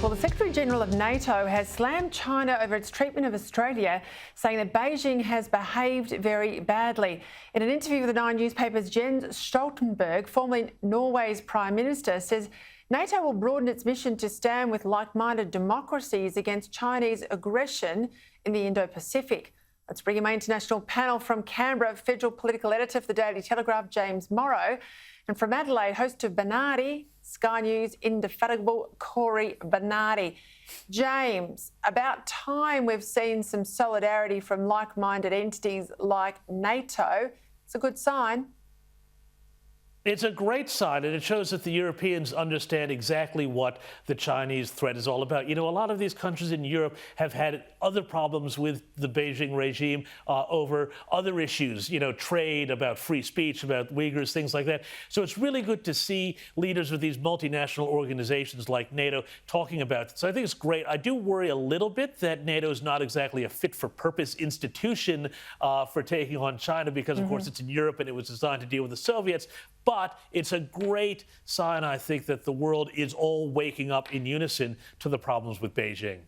Well, the Secretary-General of NATO has slammed China over its treatment of Australia, saying that Beijing has behaved very badly. In an interview with the Nine newspapers, Jens Stoltenberg, formerly Norway's Prime Minister, says NATO will broaden its mission to stand with like-minded democracies against Chinese aggression in the Indo-Pacific. Let's bring in my international panel from Canberra, Federal Political Editor for the Daily Telegraph, James Morrow, and from Adelaide, host of Bernardi, Sky News' indefatigable Corey Bernardi. James, about time we've seen some solidarity from like-minded entities like NATO. It's a good sign. It's a great sign, and it shows that the Europeans understand exactly what the Chinese threat is all about. You know, a lot of these countries in Europe have had other problems with the Beijing regime over other issues, you know, trade, about free speech, about Uyghurs, things like that. So it's really good to see leaders of these multinational organizations like NATO talking about it. So I think it's great. I do worry a little bit that NATO is not exactly a fit-for-purpose institution for taking on China because, of course, it's in Europe and it was designed to deal with the Soviets. But it's a great sign, I think, that the world is all waking up in unison to the problems with Beijing.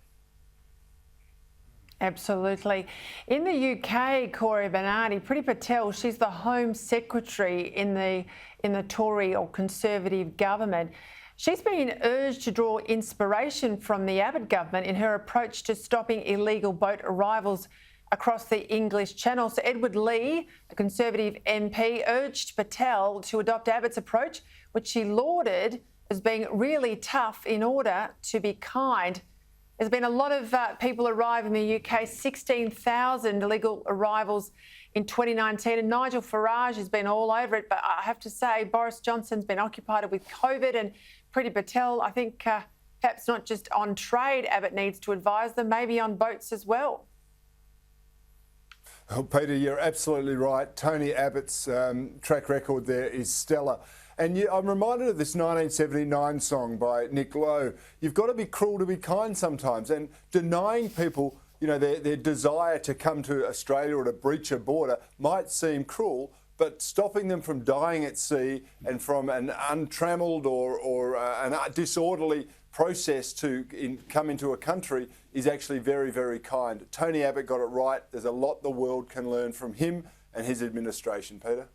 Absolutely. In the UK, Corey Bernardi, Peta Credlin, she's the Home Secretary in the Tory or Conservative government. She's been urged to draw inspiration from the Abbott government in her approach to stopping illegal boat arrivals across the English Channel. So Edward Lee, a Conservative MP, urged Patel to adopt Abbott's approach, which she lauded as being really tough in order to be kind. There's been a lot of people arrive in the UK, 16,000 illegal arrivals in 2019, and Nigel Farage has been all over it. But I have to say, Boris Johnson's been occupied with COVID, and Peta Patel, I think perhaps not just on trade, Abbott needs to advise them, maybe on boats as well. Oh, Peter, you're absolutely right. Tony Abbott's track record there is stellar. And I'm reminded of this 1979 song by Nick Lowe. You've got to be cruel to be kind sometimes. And denying people, you know, their desire to come to Australia or to breach a border might seem cruel, but stopping them from dying at sea and from an untrammelled or an disorderly process to come into a country is actually very, very kind. Tony Abbott got it right. There's a lot the world can learn from him and his administration, Peter.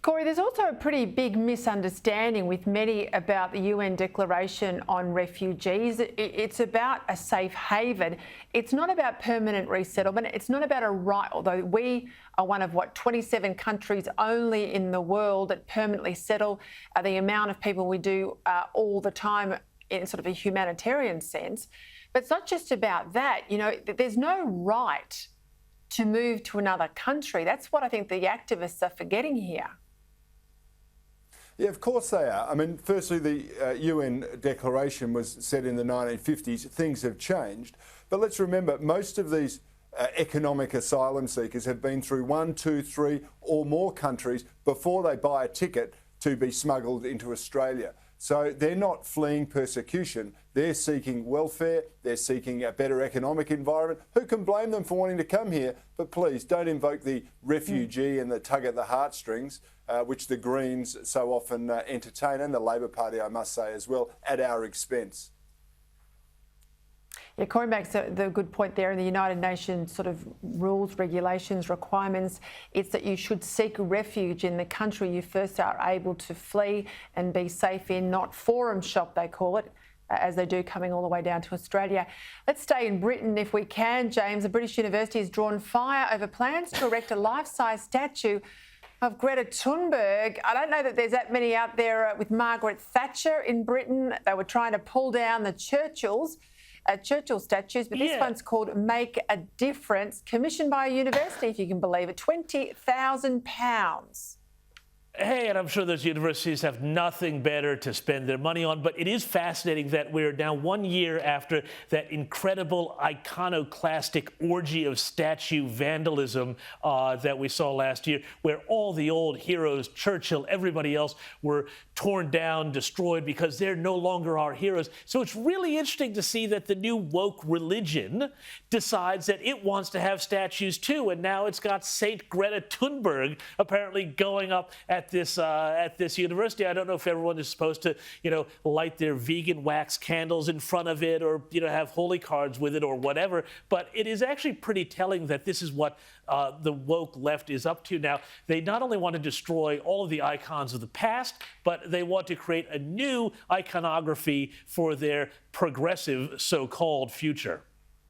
Corey, there's also a pretty big misunderstanding with many about the UN Declaration on Refugees. It's about a safe haven. It's not about permanent resettlement. It's not about a right, although we are one of, 27 countries only in the world that permanently settle the amount of people we do all the time in sort of a humanitarian sense. But it's not just about that. You know, there's no right to move to another country. That's what I think the activists are forgetting here. Yeah, of course they are. I mean, firstly, the UN Declaration was set in the 1950s. Things have changed. But let's remember, most of these economic asylum seekers have been through 1, 2, 3 or more countries before they buy a ticket to be smuggled into Australia. So they're not fleeing persecution. They're seeking welfare. They're seeking a better economic environment. Who can blame them for wanting to come here? But please don't invoke the refugee and the tug at the heartstrings, which the Greens so often entertain, and the Labor Party, I must say, as well, at our expense. Yeah, Corey makes the good point there in the United Nations sort of rules, regulations, requirements. It's that you should seek refuge in the country you first are able to flee and be safe in, not forum shop, they call it, as they do coming all the way down to Australia. Let's stay in Britain if we can, James. A British university has drawn fire over plans to erect a life-size statue of Greta Thunberg. I don't know that there's that many out there with Margaret Thatcher in Britain. They were trying to pull down the Churchill statues, but this one's called Make a Difference, commissioned by a university, if you can believe it, £20,000. Hey, and I'm sure those universities have nothing better to spend their money on, but it is fascinating that we're now 1 year after that incredible iconoclastic orgy of statue vandalism that we saw last year, where all the old heroes, Churchill, everybody else, were torn down, destroyed because they're no longer our heroes. So it's really interesting to see that the new woke religion decides that it wants to have statues too, and now it's got Saint Greta Thunberg apparently going up at at this university. I don't know if everyone is supposed to, light their vegan wax candles in front of it, or have holy cards with it, or whatever. But it is actually pretty telling that this is what the woke left is up to now. They not only want to destroy all of the icons of the past, but they want to create a new iconography for their progressive so-called future.